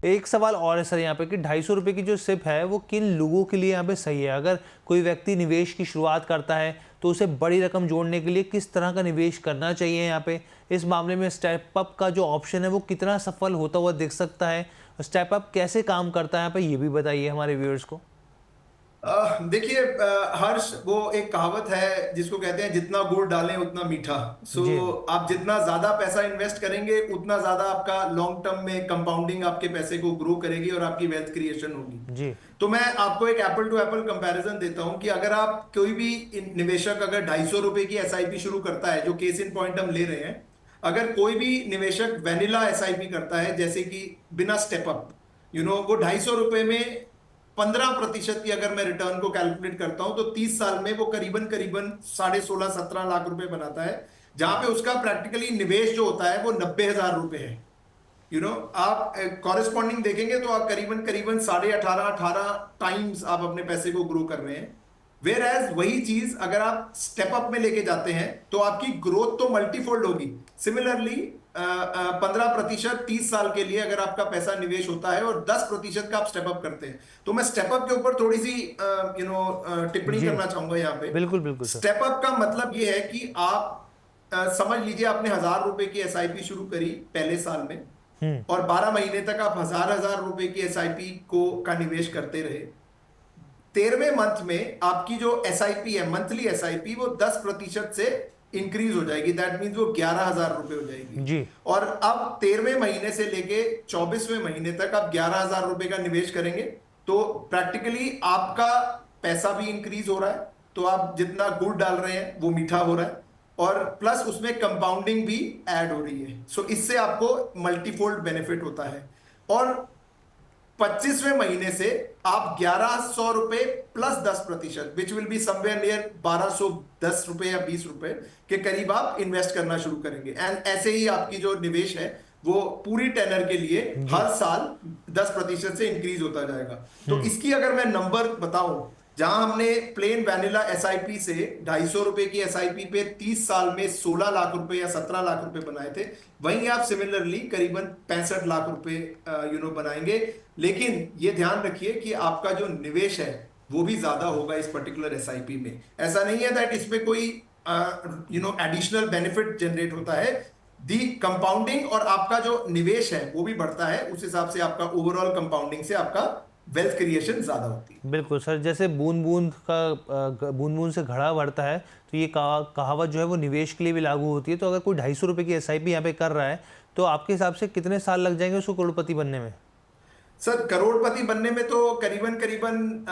एक सवाल और है सर यहाँ पे कि 250 रुपये की जो सिप है वो किन लोगों के लिए यहाँ पे सही है? अगर कोई व्यक्ति निवेश की शुरुआत करता है तो उसे बड़ी रकम जोड़ने के लिए किस तरह का निवेश करना चाहिए यहाँ पे? इस मामले में स्टेप अप का जो ऑप्शन है वो कितना सफल होता हुआ दिख सकता है? स्टेप अप कैसे काम करता है यहाँ पे, ये भी बताइए हमारे व्यूअर्स को। देखिए हर्ष, वो एक कहावत है जिसको कहते हैं जितना गुड़ डालें उतना मीठा। जी आप जितना ज्यादा पैसा इन्वेस्ट करेंगे उतना ज्यादा आपका लॉन्ग टर्म में कंपाउंडिंग आपके पैसे को ग्रो करेगी और आपकी वेल्थ क्रिएशन होगी। जी तो मैं आपको एक एप्पल टू एप्पल कंपैरिजन देता हूं कि अगर आप कोई भी निवेशक अगर 250 रुपए की एसआईपी शुरू करता है, जो केस इन पॉइंट हम ले रहे हैं, अगर कोई भी निवेशक वेनिला एसआईपी करता है जैसे कि बिना स्टेप अप, वो 250 रुपए में 15% की अगर मैं रिटर्न को कैलकुलेट करता हूं तो 30 साल में वो करीबन करीबन 16.5-17 लाख रुपए बनाता है, जहां पे उसका प्रैक्टिकली निवेश जो होता है वो 90,000 रुपए है। आप कॉरेस्पॉन्डिंग देखेंगे तो आप करीबन करीबन 18.5 टाइम्स आप अपने पैसे को ग्रो कर रहे हैं। वेयर एज वही चीज अगर आप स्टेप अप में लेके जाते हैं तो आपकी ग्रोथ तो मल्टीफोल्ड होगी। सिमिलरली 15% 30 साल के लिए अगर आपका पैसा निवेश होता है और 10% का आप स्टेप अप करते हैं, तो मैं स्टेप अप के ऊपर थोड़ी सी टिप्पणी करना चाहूंगा यहाँ पे। बिल्कुल बिल्कुल सर। स्टेप अप का मतलब ये है कि आप समझ लीजिए आपने 1,000 रुपए की एसआईपी शुरू करी पहले साल में, और 12 महीने तक आप 1,000 रुपए की एसआईपी का निवेश करते रहे। 13वें मंथ में आपकी जो एसआईपी है, मंथली एसआईपी, वो 10% से इंक्रीज हो जाएगी। दैट मीन्स वो 11,000 रुपए हो जाएगी जी। और अब 13वें महीने से लेके 24वें महीने तक आप 11,000 रुपए का निवेश करेंगे तो प्रैक्टिकली आपका पैसा भी इंक्रीज हो रहा है, तो आप जितना गुड़ डाल रहे हैं वो मीठा हो रहा है, और प्लस उसमें कंपाउंडिंग भी ऐड हो रही है। इससे आपको मल्टीफोल्ड बेनिफिट होता है। और 25वें महीने से आप 1,100 रुपए plus 10%, which will be somewhere near 1,210 रुपए या 20 रुपए के करीब आप इन्वेस्ट करना शुरू करेंगे। एंड ऐसे ही आपकी जो निवेश है वो पूरी टेनर के लिए हर साल 10% से इंक्रीज होता जाएगा। तो इसकी अगर मैं नंबर बताऊं, जहां हमने प्लेन वैनिला एसआईपी से 250 रुपए की एसआईपी पे 30 साल में 16 लाख रुपए या 17 लाख रुपए बनाए थे, वहीं आप सिमिलरली करीबन 65 लाख रुपए बनाएंगे। लेकिन ये ध्यान रखिए कि आपका जो निवेश है वो भी ज्यादा होगा इस पर्टिकुलर एसआईपी में। ऐसा नहीं है दैट इसमें कोई एडिशनल बेनिफिट जनरेट होता है। दी कंपाउंडिंग और आपका जो निवेश है वो भी बढ़ता है, उस हिसाब से आपका ओवरऑल कंपाउंडिंग से आपका वेल्थ क्रिएशन ज्यादा होती है। बिल्कुल सर, जैसे बूंद बूंद से घड़ा बढ़ता है, तो ये कहावत जो है वो निवेश के लिए भी लागू होती है। तो अगर कोई 250 रुपये की एसआईपी यहाँ पे कर रहा है तो आपके हिसाब से कितने साल लग जाएंगे उसको करोड़पति बनने में? सर करोड़पति बनने में तो करीबन करीबन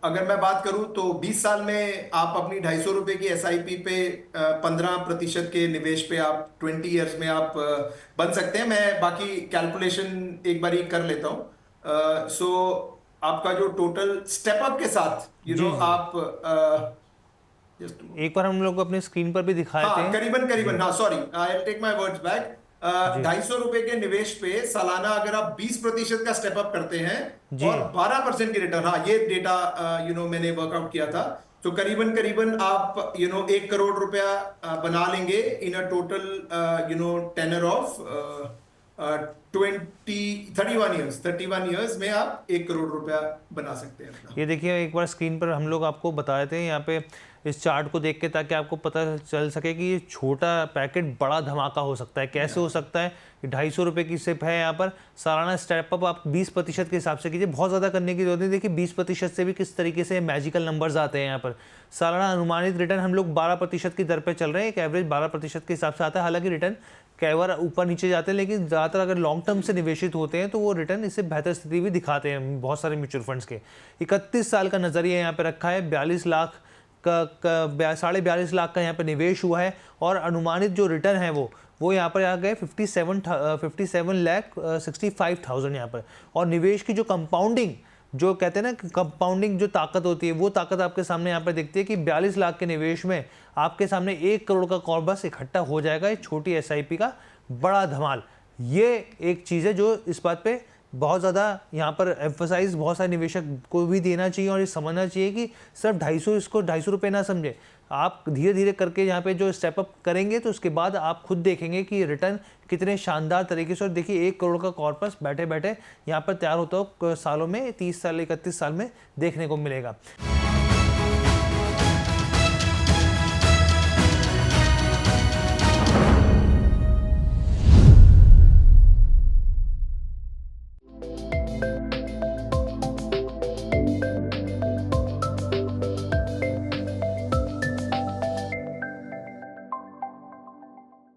अगर मैं बात करूं तो 20 साल में आप अपनी 250 रुपए की एसआईपी पे 15% के निवेश पे आप 20 इयर्स में आप बन सकते हैं। मैं बाकी कैलकुलेशन एक बार कर लेता हूं। आपका जो टोटल स्टेप अप के साथ आप एक बार हम लोग अपने स्क्रीन पर भी दिखाए थे करीबन करीबन, हाँ sorry, I will take my words back. 250 रुपए के निवेश पे सालाना अगर आप 20% का स्टेप अप करते हैं और 12% की रिटर्न, हाँ ये डेटा मैंने वर्कआउट किया था, तो करीबन करीबन आप 1 करोड़ रुपया बना लेंगे in a total tenure of 31 years में आप 1 करोड़ रुपया बना सकते हैं। ये देखिए एक बार स्क्रीन पर हम लोग आपको बता रहे थे यहाँ पे इस चार्ट को देख के, ताकि आपको पता चल सके कि ये छोटा पैकेट बड़ा धमाका हो सकता है। कैसे हो सकता है? 250 रुपये की सिप है, यहाँ पर सालाना स्टेप अप आप 20% के हिसाब से कीजिए, बहुत ज़्यादा करने की जरूरत नहीं। देखिए 20% से भी किस तरीके से मैजिकल नंबर्स आते हैं यहाँ पर। सालाना अनुमानित रिटर्न हम लोग 12% की दर पर चल रहे हैं, एक एवरेज 12% के हिसाब से आता है। हालांकि रिटर्न कई बार ऊपर नीचे जाते हैं, लेकिन ज़्यादातर अगर लॉन्ग टर्म से निवेशित होते हैं तो वो रिटर्न इससे बेहतर स्थिति भी दिखाते हैं बहुत सारे म्यूचुअल फंड्स के। 31 साल का नज़रिया यहाँ पे रखा है, 42 लाख का 42.5 लाख का यहाँ पे निवेश हुआ है, और अनुमानित जो रिटर्न है वो यहाँ पर आ गए 57,65,000 यहाँ पर। और निवेश की जो कंपाउंडिंग, जो कहते हैं ना कंपाउंडिंग जो ताकत होती है, वो ताकत आपके सामने यहाँ पर दिखती है कि 42 लाख के निवेश में आपके सामने 1 करोड़ का कॉर्पस इकट्ठा हो जाएगा। एक छोटी एसआईपी का बड़ा धमाल, ये एक चीज़ है जो इस बात पे बहुत ज़्यादा यहाँ पर एम्फोसाइज बहुत सारे निवेशक को भी देना चाहिए और ये समझना चाहिए कि सिर्फ 250 रुपये ना समझे। आप धीरे धीरे करके यहाँ पे जो स्टेप अप करेंगे तो उसके बाद आप खुद देखेंगे कि रिटर्न कितने शानदार तरीके से, और देखिए 1 करोड़ का कॉर्पस बैठे बैठे यहाँ पर तैयार होता हो सालों में, 30 साल 31 साल में देखने को मिलेगा।